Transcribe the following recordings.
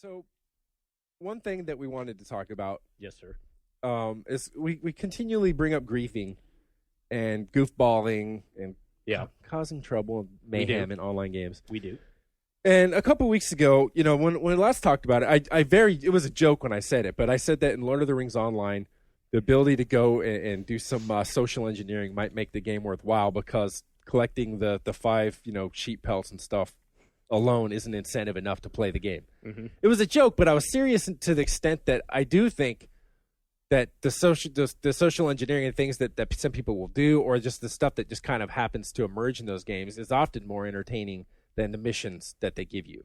So, one thing that we wanted to talk about, Yes, sir. is we continually bring up griefing and goofballing and causing trouble and mayhem in online games. We do. And a couple weeks ago, when we last talked about it, it was a joke when I said it, but I said that in Lord of the Rings Online, the ability to go and do some social engineering might make the game worthwhile because collecting the 5 sheep pelts and stuff alone isn't incentive enough to play the game. Mm-hmm. It was a joke, but I was serious to the extent that I do think that the social engineering and things that some people will do, or just the stuff that just kind of happens to emerge in those games, is often more entertaining than the missions that they give you.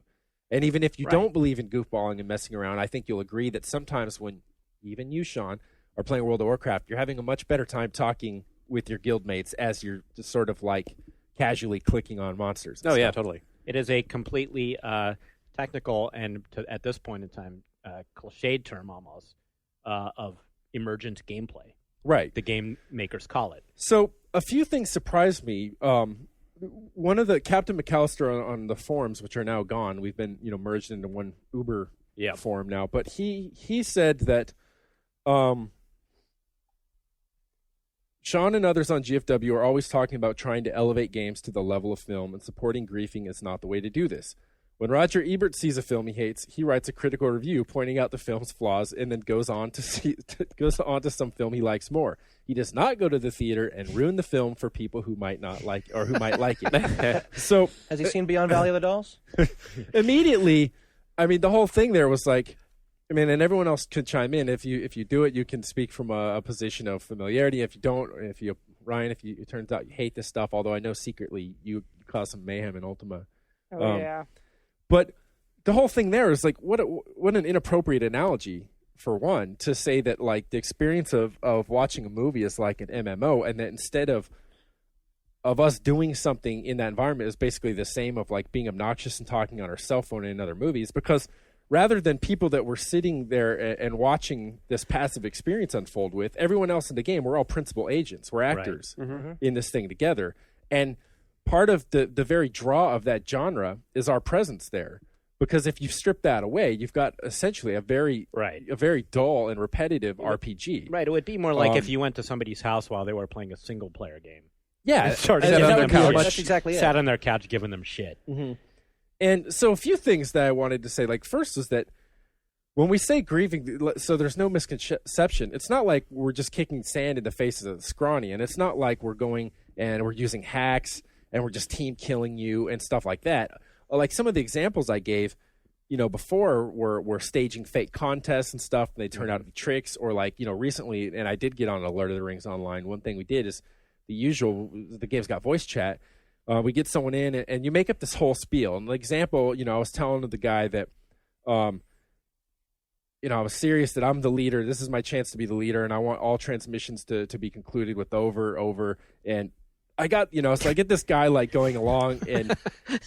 And even if you don't believe in goofballing and messing around, I think you'll agree that sometimes when even you, Sean, are playing World of Warcraft, you're having a much better time talking with your guildmates as you're just sort of like casually clicking on monsters. Oh, yeah, totally. It is a completely technical and, at this point in time, cliched term almost of emergent gameplay. Right. The game makers call it. So a few things surprised me. One of the Captain McAllister on the forums, which are now gone, we've been merged into one Uber forum now, but he said that Sean and others on GFW are always talking about trying to elevate games to the level of film, and supporting griefing is not the way to do this. When Roger Ebert sees a film he hates, he writes a critical review pointing out the film's flaws and then goes on to some film he likes more. He does not go to the theater and ruin the film for people who might not like or who might like it. So, has he seen Beyond Valley of the Dolls? Immediately, I mean, the whole thing there was like, I mean, and everyone else could chime in. If you do it, you can speak from a position of familiarity. If you don't, Ryan, it turns out you hate this stuff, although I know secretly you cause some mayhem in Ultima. Yeah. But the whole thing there is like, what an inappropriate analogy, for one, to say that like the experience of watching a movie is like an MMO, and that instead of us doing something in that environment is basically the same of like being obnoxious and talking on our cell phone in other movies, because rather than people that were sitting there and watching this passive experience unfold with, everyone else in the game, we're all principal agents. We're actors in this thing together. And part of the very draw of that genre is our presence there. Because if you strip that away, you've got essentially a very dull and repetitive RPG. Right. It would be more like if you went to somebody's house while they were playing a single-player game. Yeah. Sat on their couch. That's exactly it. Sat on their couch giving them shit. Mm-hmm. And so a few things that I wanted to say, like first was that when we say grieving, so there's no misconception. It's not like we're just kicking sand in the faces of the scrawny, and it's not like we're going and we're using hacks and we're just team killing you and stuff like that. Like some of the examples I gave, before were staging fake contests and stuff, and they turned out to be tricks. Or like, recently, and I did get on Lord of the Rings Online, one thing we did is the game's got voice chat. We get someone in, and you make up this whole spiel. And the example, I was telling the guy that, I was serious that I'm the leader. This is my chance to be the leader, and I want all transmissions to be concluded with over. And I got, so I get this guy like going along, and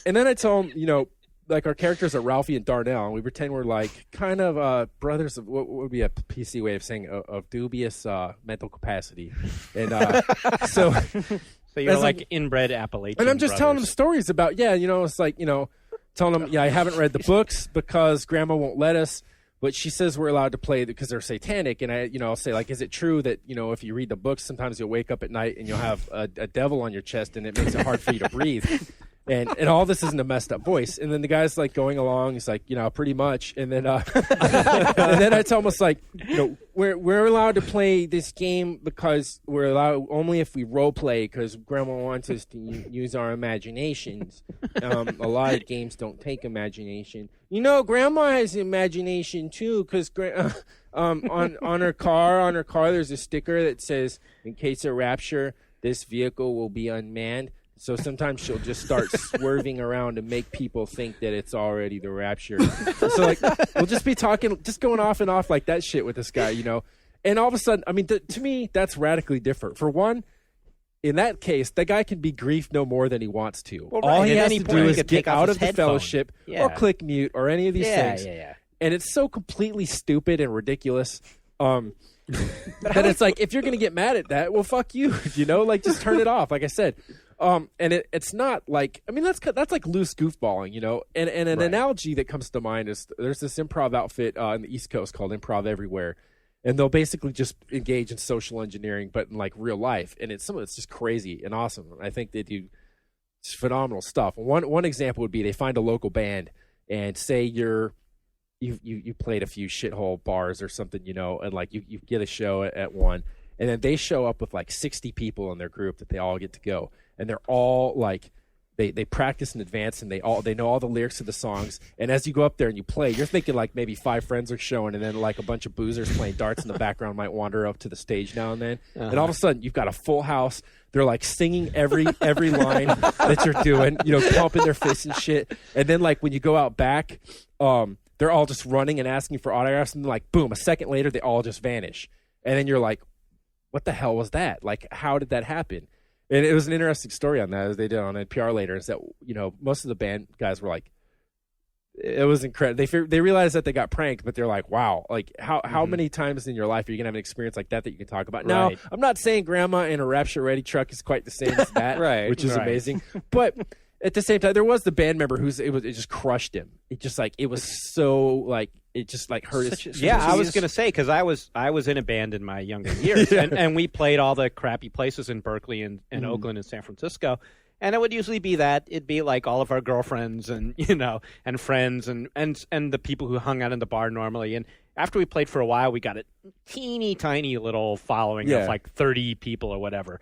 then I tell him, like our characters are Ralphie and Darnell, and we pretend we're like kind of brothers of what would be a PC way of saying of dubious mental capacity, and so. So you're like inbred Appalachian. And I'm just telling them stories about, it's like, telling them, I haven't read the books because Grandma won't let us, but she says we're allowed to play because they're satanic. And I'll say, like, is it true that, if you read the books, sometimes you'll wake up at night and you'll have a devil on your chest and it makes it hard for you to breathe? And all this is in a messed up voice. And then the guy's like going along. He's like, pretty much. And then and then I tell him, it's like, we're allowed to play this game because we're allowed only if we role play because Grandma wants us to use our imaginations. A lot of games don't take imagination. Grandma has imagination too because on her car there's a sticker that says, in case of rapture, this vehicle will be unmanned. So sometimes she'll just start swerving around to make people think that it's already the rapture. So like we'll just be talking, just going off and off like that shit with this guy, And all of a sudden, I mean, to me, that's radically different. For one, in that case, the guy can be griefed no more than he wants to. Well, all he at has any to point, do he is could get take off out his of the headphone. fellowship or click mute or any of these things. Yeah. And it's so completely stupid and ridiculous. That it's like, if you're going to get mad at that, well, fuck you, like just turn it off. Like I said, And it's not like, I mean, that's like loose goofballing, you know. And an analogy that comes to mind is there's this improv outfit in the East Coast called Improv Everywhere, and they'll basically just engage in social engineering, but in like real life, and it's just crazy and awesome. I think they do phenomenal stuff. One example would be they find a local band, and say you played a few shithole bars or something, you know, and like you get a show at one, and then they show up with like 60 people in their group that they all get to go. And they're all like, they practice in advance, and they know all the lyrics to the songs. And as you go up there and you play, you're thinking like maybe 5 friends are showing, and then like a bunch of boozers playing darts in the background might wander up to the stage now and then. And all of a sudden, you've got a full house. They're like singing every line that you're doing, you know, pumping their fists and shit. And then like when you go out back, they're all just running and asking for autographs, and like boom, a second later they all just vanish. And then you're like, what the hell was that? Like, how did that happen? And it was an interesting story on that, as they did on NPR later, is that, you know, most of the band guys were like, it was incredible. They realized that they got pranked, but they're like, wow, like how many times in your life are you going to have an experience like that you can talk about? Now, I'm not saying Grandma in a Rapture Ready truck is quite the same as that, which is amazing. But at the same time, there was the band member it just crushed him. It just like, it was so like, it just like hurt his. I was going to say, because I was in a band in my younger years, and we played all the crappy places in Berkeley and Oakland and San Francisco. And it would usually be that it'd be like all of our girlfriends and, you know, and friends and the people who hung out in the bar normally. And after we played for a while, we got a teeny tiny little following of like 30 people or whatever.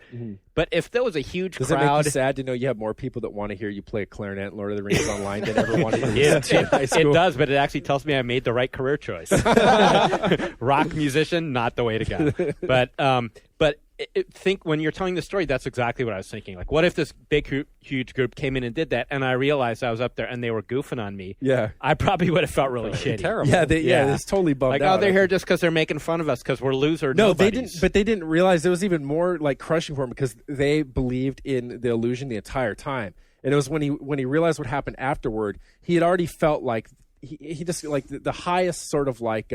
But if there was a huge crowd, does it make you sad to know you have more people that want to hear you play a clarinet in Lord of the Rings online than ever wanted to hear in high school? It does, but it actually tells me I made the right career choice. Rock musician, not the way to go. But think when you're telling the story, that's exactly what I was thinking. Like, what if this big, huge group came in and did that, and I realized I was up there and they were goofing on me? Yeah, I probably would have felt really shitty. Terrible. Yeah, it's totally bummed like, out. Oh, they're here just because they're making fun of us because we're loser. No, nobodies. they didn't. But they didn't realize it was even more like crushing for him because they believed in the illusion the entire time. And it was when he realized what happened afterward, he had already felt like he just like the highest sort of like.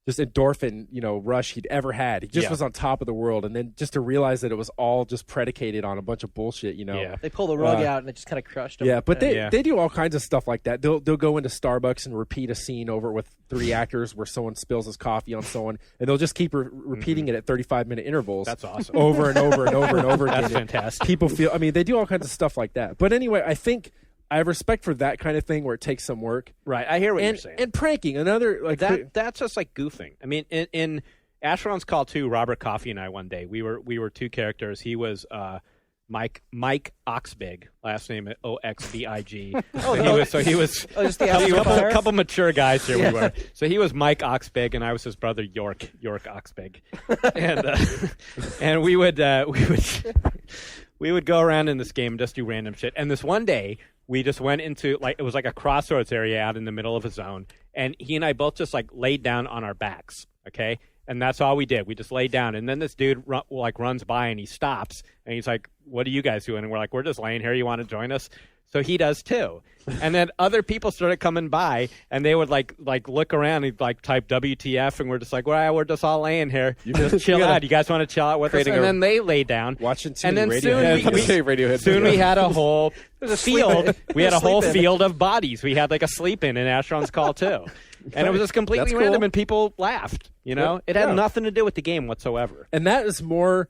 Just endorphin, you know, rush he'd ever had. He just was on top of the world, and then just to realize that it was all just predicated on a bunch of bullshit, you know. Yeah. They pull the rug out, and it just kind of crushed him. Yeah, but they do all kinds of stuff like that. They'll go into Starbucks and repeat a scene over with 3 actors where someone spills his coffee on someone, and they'll just keep repeating it at 35-minute intervals. That's awesome. Over and over and over and over again. That's fantastic. People feel, I mean, they do all kinds of stuff like that. But anyway, I think I have respect for that kind of thing where it takes some work. Right, I hear what you're saying. And pranking, another like that's just like goofing. I mean, in Asheron's Call 2, Robert Coffey and I one day we were 2 characters. He was Mike Oxbig, last name Oxbig. He was just the a couple mature guys here. We were. So he was Mike Oxbig, and I was his brother York Oxbig, and we would go around in this game and just do random shit. And this one day, we just went into, like, it was like a crossroads area out in the middle of a zone. And he and I both just, like, laid down on our backs, okay? And that's all we did. We just laid down. And then this dude, runs by, and he stops. And he's like, what are you guys doing? And we're like, we're just laying here. You want to join us? So he does, too. And then other people started coming by, and they would, like look around and, like, type WTF, and we're just like, well, we're just all laying here. You just chill out. You guys want to chill out with us? And then they lay down. Watching too and many then soon we had a whole field. We had a whole field of bodies. We had, like, a sleep-in Asheron's Call, too. And it was just completely random, and people laughed. You know? It had nothing to do with the game whatsoever. And that is more...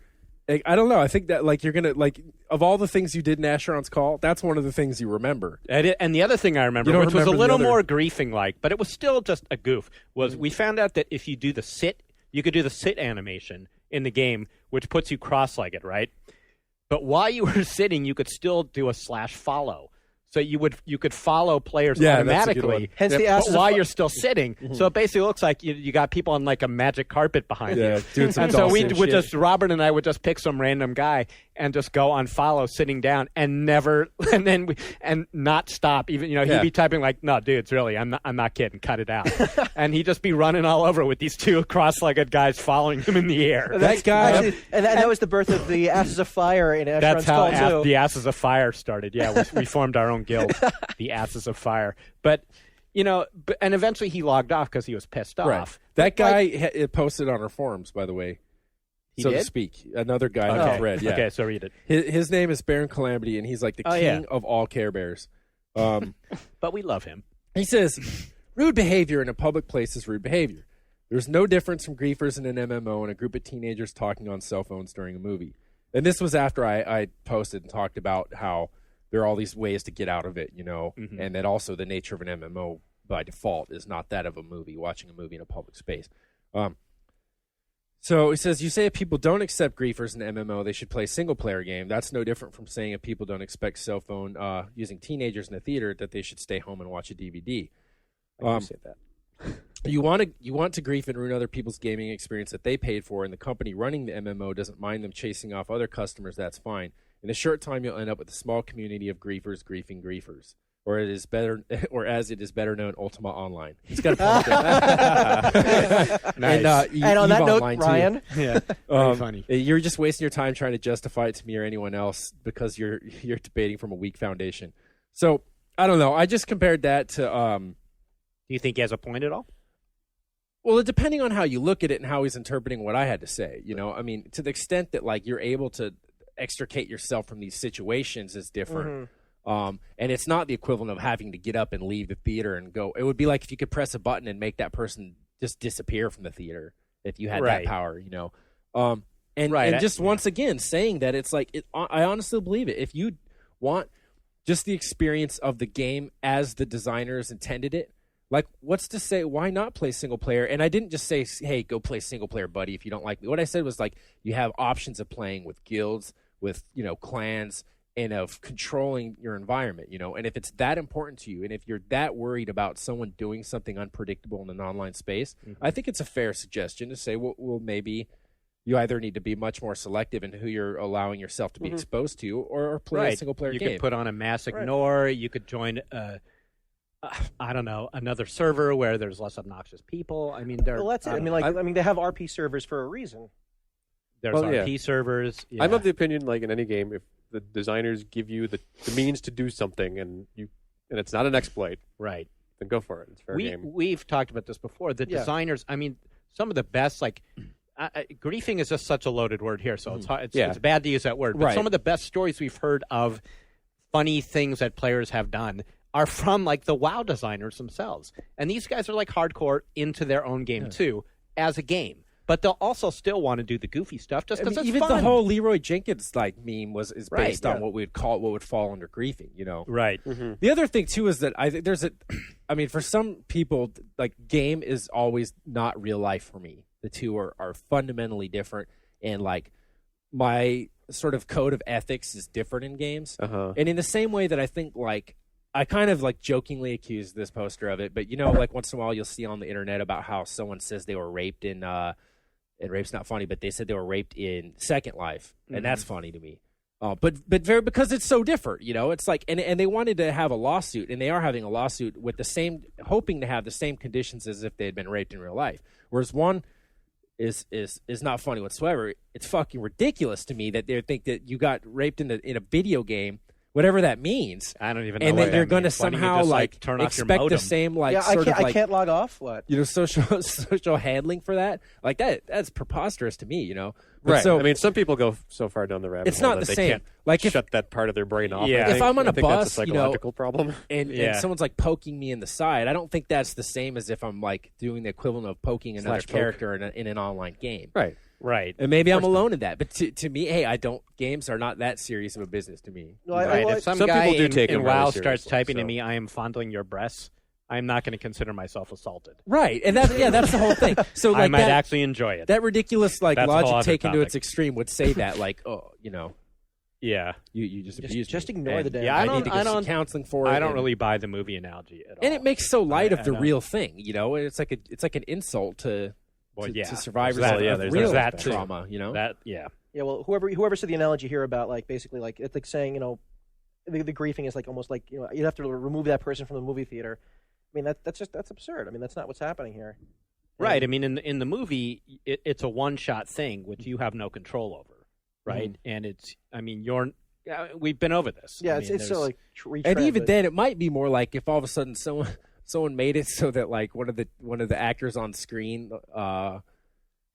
I don't know. I think that, like, you're going to, like, of all the things you did in Asheron's Call, that's one of the things you remember. And the other thing I remember, which was a little more griefing-like, but it was still just a goof, was we found out that if you do the sit, you could do the sit animation in the game, which puts you cross-legged, right? But while you were sitting, you could still do a /follow. So you could follow players automatically. Hence the but while you're still sitting. So it basically looks like you got people on like a magic carpet behind you. Doing some and so we shit. would just Robert and I would just pick some random guy and just go on follow sitting down and not stop. Even he'd be typing like, no, dudes, really, I'm not kidding, cut it out. And he'd just be running all over with these 2 cross-legged guys following him in the air. That guy actually, and that was the birth of the Asses of Fire in Asheron's Call. That's how the Asses of Fire started. Yeah, we formed our own guild, the Asses of Fire. But and eventually he logged off because he was pissed off. That guy posted on our forums, by the way. so to did? speak. Another guy Okay. on the thread. Yeah. Okay, so read it. His name is Baron Calamity, and he's like the king yeah. of all Care Bears. But we love him. He says, rude behavior in a public place is rude behavior. There's no difference from griefers in an MMO and a group of teenagers talking on cell phones during a movie. And this was after I posted and talked about how there are all these ways to get out of it, and that also the nature of an MMO by default is not that of a movie, watching a movie in a public space. So he says, you say if people don't accept griefers in MMO, they should play a single-player game. That's no different from saying if people don't expect cell phone using teenagers in a theater, that they should stay home and watch a DVD. I say that. You want to grief and ruin other people's gaming experience that they paid for, and the company running the MMO doesn't mind them chasing off other customers. That's fine. In a short time, you'll end up with a small community of griefers griefing griefers, or as it is better known, Ultima Online. It's got a point. Nice. And on that note, Online, Ryan, Yeah, very funny. You're just wasting your time trying to justify it to me or anyone else because you're debating from a weak foundation. So I don't know. I just compared that to. Do you think he has a point at all? Well, depending on how you look at it and how he's interpreting what I had to say, I mean, to the extent that like you're able to extricate yourself from these situations is different. And it's not the equivalent of having to get up and leave the theater and go. It would be like if you could press a button and make that person just disappear from the theater if you had that power, And just once again saying that it's like I honestly believe it. If you want just the experience of the game as the designers intended it, like, what's to say, why not play single player? And I didn't just say, hey, go play single player, buddy, if you don't like me. What I said was, like, you have options of playing with guilds, with, clans, and of controlling your environment, And if it's that important to you, and if you're that worried about someone doing something unpredictable in an online space, I think it's a fair suggestion to say, well, maybe you either need to be much more selective in who you're allowing yourself to be exposed to or play a single player game. You could put on a mass ignore. You could join I don't know, another server where there's less obnoxious people. I mean, well, that's it. I mean, they have RP servers for a reason. There's RP servers. Yeah. I'm of the opinion, like in any game, if the designers give you the means to do something and it's not an exploit, right? Then go for it. It's fair game. We've talked about this before. The designers. I mean, some of the best griefing is just such a loaded word here, so it's bad to use that word. But some of the best stories we've heard of funny things that players have done are from like the WoW designers themselves. And these guys are like hardcore into their own game too, as a game. But they'll also still want to do the goofy stuff just because it's even fun. The whole Leroy Jenkins meme is based on what we'd call what would fall under griefing, Right. The other thing too is that I think for some people, like, game is always not real life for me. The two are fundamentally different, and like my sort of code of ethics is different in games. And in the same way that I think, like, I kind of like jokingly accused this poster of it, but like once in a while you'll see on the internet about how someone says they were raped in and rape's not funny, but they said they were raped in Second Life, and that's funny to me. But because it's so different, it's like, and they wanted to have a lawsuit, and they are having a lawsuit with the same, hoping to have the same conditions as if they had been raped in real life. Whereas one is not funny whatsoever. It's fucking ridiculous to me that they think that you got raped in a video game, whatever that means. I don't even know. And what then you're going to means. Why don't you somehow just, turn off your expect modem? the same I can't log off. What? Social handling for that, like that's preposterous to me. But Right. So, I mean, some people go so far down the rabbit it's hole not that the they same. can't Like shut that part of their brain off. Yeah. If I'm on a I think bus, that's a psychological problem. and someone's like poking me in the side, I don't think that's the same as if I'm like doing the equivalent of poking another character in an online game. Right. Right. And maybe I'm alone in that, but to me, hey, games are not that serious of a business to me. No, If some some guy people do in, take in them very WoW seriously, starts typing to so. me, "I am fondling your breasts," I'm not going to consider myself assaulted. Right, and that's the whole thing. So like I might that, actually enjoy it. that ridiculous like That's a whole logic other taken to topic. its extreme would say that like, oh, yeah. you just abused Just me. ignore And the damn. Yeah, I I don't- need to I get some don't- counseling for it. I don't and- really buy the movie analogy at all. and it makes so light I of the don't. real thing. It's like an insult to survivors There's of that- of there's real that too. trauma. That Yeah, well, whoever said the analogy here about like basically like it's like saying the griefing is like almost like you have to remove that person from the movie theater. I mean that's absurd. I mean that's not what's happening here. right. I mean, in the movie, it's a one-shot thing which you have no control over, right? And it's, I mean, we've been over this. Yeah, I it's mean, so like And even then, it might be more like if all of a sudden someone made it so that like one of the actors on screen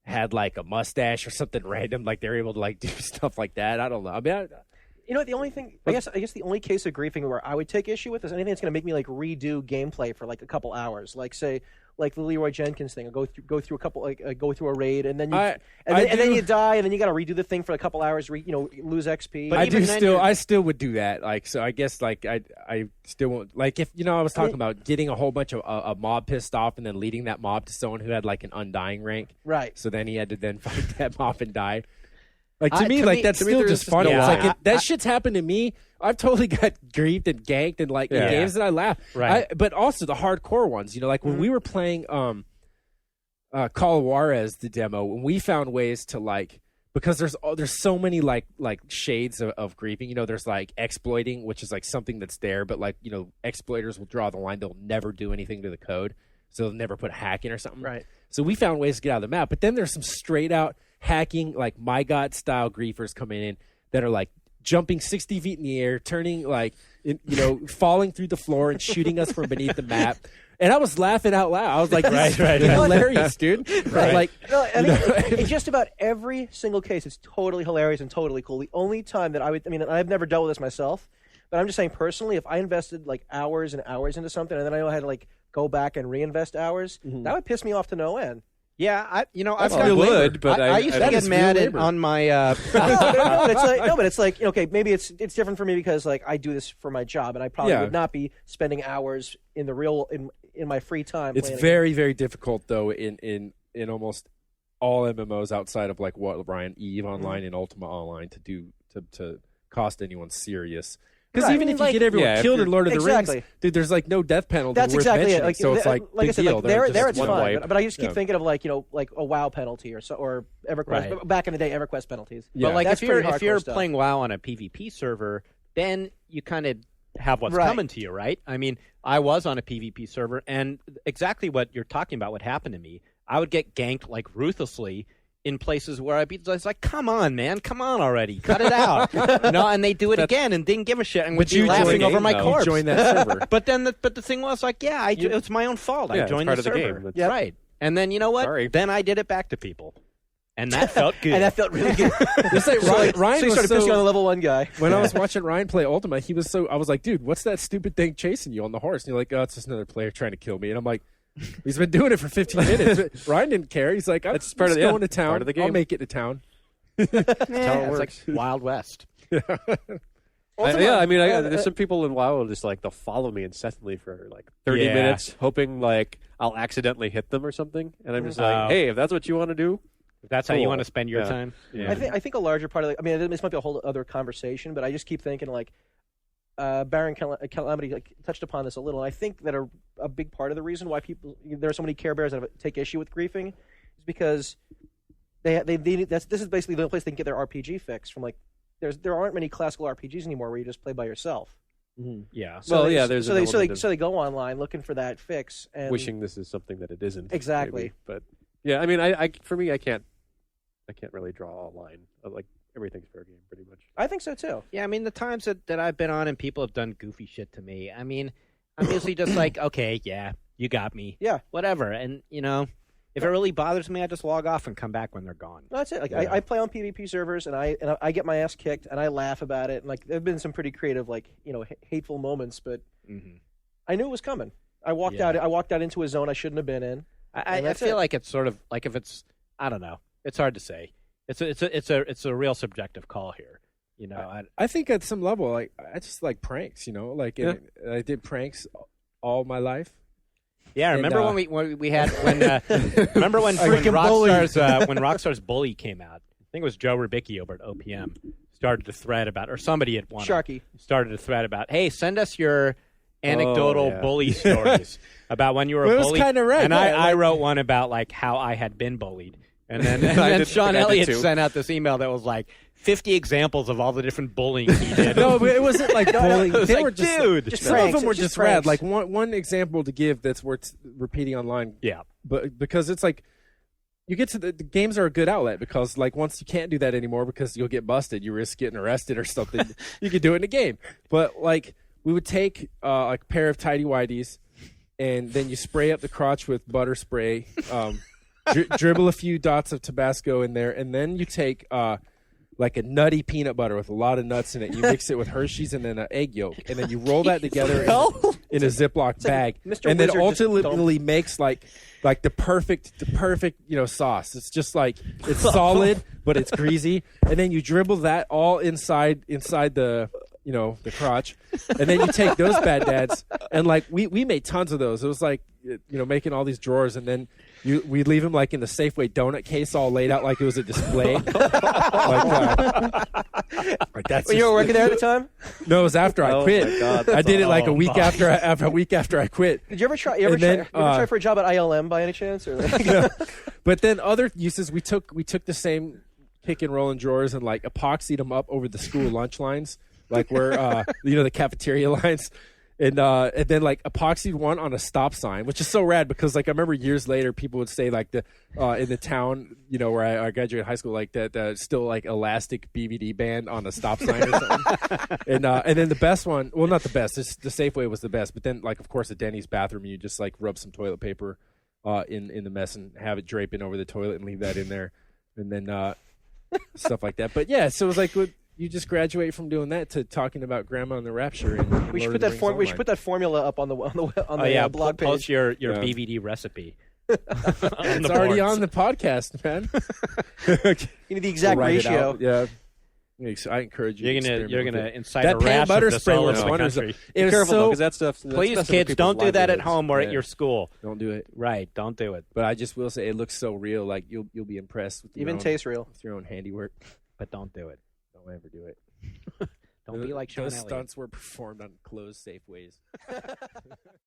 had like a mustache or something random, like they're able to like do stuff like that. I don't know. I mean, You know, the only thing I guess the only case of griefing where I would take issue with is anything that's going to make me like redo gameplay for like a couple hours, like say like the Leroy Jenkins thing, or go through a couple go through a raid and then then you die and then you got to redo the thing for a couple hours, lose XP. But I still would do that. Like, so I guess like I still won't, like, if I was talking about getting a whole bunch of a mob pissed off and then leading that mob to someone who had like an undying rank, right? So then he had to then fight that mob and die. Like to me, that's still just funny. Yeah, it's like that shit's happened to me. I've totally got griefed and ganked and like in games that I laugh. Right. But also the hardcore ones. Like when we were playing Call of Juarez, the demo, when we found ways to like, because there's so many like shades of griefing. There's like exploiting, which is like something that's there, but like exploiters will draw the line. They'll never do anything to the code, so they'll never put a hack in or something. Right. So we found ways to get out of the map. But then there's some straight out hacking, like My God style griefers coming in that are like jumping 60 feet in the air, turning like, falling through the floor and shooting us from beneath the map. And I was laughing out loud. I was like, right, hilarious, dude. Right. Like, no, I mean, in just about every single case, it's totally hilarious and totally cool. The only time that I've never dealt with this myself, but I'm just saying personally, if I invested like hours and hours into something and then I had to like go back and reinvest hours, that would piss me off to no end. Yeah, I used to get mad on my. But it's like okay, maybe it's different for me because like I do this for my job, and I probably would not be spending hours in my free time. It's very very difficult though in almost all MMOs outside of like what Ryan Eve Online and Ultima Online to cost anyone serious. Because even if you get everyone killed in Lord of the Rings, dude, there's like no death penalty. That's exactly it. Like, so it's like I said, deal. Like, there it's fine. But I just keep Yeah. thinking of like a WoW penalty or EverQuest. Right. Back in the day, EverQuest penalties. Yeah. But like That's if you're pretty hardcore stuff. playing WoW on a PvP server, then you kind of have what's coming to you, right? I mean, I was on a PvP server, and exactly what you're talking about would happen to me. I would get ganked like ruthlessly in places where I was like, come on, man, come on already, cut it out. And they do it again and didn't give a shit and would be laughing over my corpse. You joined that server. But the thing was like, it's my own fault. I joined the server. Game. Right. And then you know what? Sorry. Then I did it back to people. And that felt good. And that felt really good. It's like Ryan so you started pissing on the level 1 guy. When I was watching Ryan play Ultima, I was like, dude, what's that stupid thing chasing you on the horse? And you're like, oh, it's just another player trying to kill me. And I'm like, he's been doing it for 15 minutes. Ryan didn't care. He's like, I'm just going to town. Part of the game. I'll make it to town. It's like Wild West. There's some people in WoW just like they'll follow me incessantly for like 30 minutes, hoping like I'll accidentally hit them or something. And I'm just like, hey, if that's what you want to do, if that's how you want to spend your time. Yeah. I think a larger part of this might be a whole other conversation, but I just keep thinking like Baron Calamity touched upon this a little, and I think that a big part of the reason why there are so many Care Bears that take issue with griefing is because they need, this is basically the only place they can get their RPG fix from. Like there aren't many classical RPGs anymore where you just play by yourself. Mm-hmm. Yeah. So they go online looking for that fix and wishing this is something that it isn't. Exactly. Maybe. But yeah, I mean, I for me, I can't really draw a line. Like everything's fair game, pretty much. I think so too. Yeah, I mean the times that I've been on and people have done goofy shit to me. I mean, I'm usually just like, okay, yeah, you got me. Yeah, whatever. And if it really bothers me, I just log off and come back when they're gone. No, that's it. Like I play on PvP servers and I get my ass kicked and I laugh about it. And like there've been some pretty creative, like hateful moments, but I knew it was coming. I walked out into a zone I shouldn't have been in. I feel like it's sort of like if it's, I don't know. It's hard to say. It's a real subjective call here. I think at some level, like I just like pranks. I did pranks all my life. Yeah, remember when we had remember when Rockstar's Bully came out? I think it was Joe Rubicki over at OPM started to thread about, or somebody had started to thread about. Hey, send us your anecdotal bully stories about when you were a bully. It was kind of right. And I wrote one about like how I had been bullied. And then Sean Elliott sent out this email that was like 50 examples of all the different bullying he did. No, but it wasn't like bullying. They were just some pranks. of them were just rad. Like one example to give that's worth repeating online. Yeah, but because it's like you get to the games are a good outlet because like once you can't do that anymore because you'll get busted, you risk getting arrested or something. You could do it in a game. But like we would take like a pair of tidy whities and then you spray up the crotch with butter spray. dribble a few dots of Tabasco in there, and then you take like a nutty peanut butter with a lot of nuts in it. You mix it with Hershey's and then an egg yolk, and then you roll that together in a Ziploc bag, Mr. and then Wizard just ultimately makes like the perfect sauce. It's just like it's solid, but it's greasy, and then you dribble that all inside the the crotch, and then you take those bad dads, and like we made tons of those. It was like making all these drawers, and then we leave them like in the Safeway donut case, all laid out like it was a display. Like that's. When you were working there at the time? No, it was after I quit. My God, I did it like a week after I quit. Did you ever try? You ever try for a job at ILM by any chance? Or But then other uses, we took the same pick and roll and drawers and like epoxied them up over the school lunch lines, like where the cafeteria lines. And then like epoxied one on a stop sign, which is so rad because like I remember years later people would say like the in the town where I graduated high school, like that still like elastic BVD band on a stop sign or something. And then the best one, well not the best, the Safeway was the best, but then like of course the Denny's bathroom, you just like rub some toilet paper in the mess and have it draping over the toilet and leave that in there, and then stuff like that. But yeah, so it was like you just graduate from doing that to talking about Grandma and the Rapture. And we should put that we should put that formula up on the blog page. Post your BVD recipe. It's already on the podcast, man. You need the exact ratio. Yeah. I encourage you. You're gonna incite that a pan rash butter of spray disorder was in the wonders. country. It was Careful so, because that stuff. Please, kids, don't do that at home or at your school. Don't do it. Right, don't do it. But I just will say it looks so real. Like you'll be impressed with Even tastes real with your own handiwork. But don't do it. Don't ever do it. Don't be like Sean Those Elliott. stunts were performed on closed Safeways.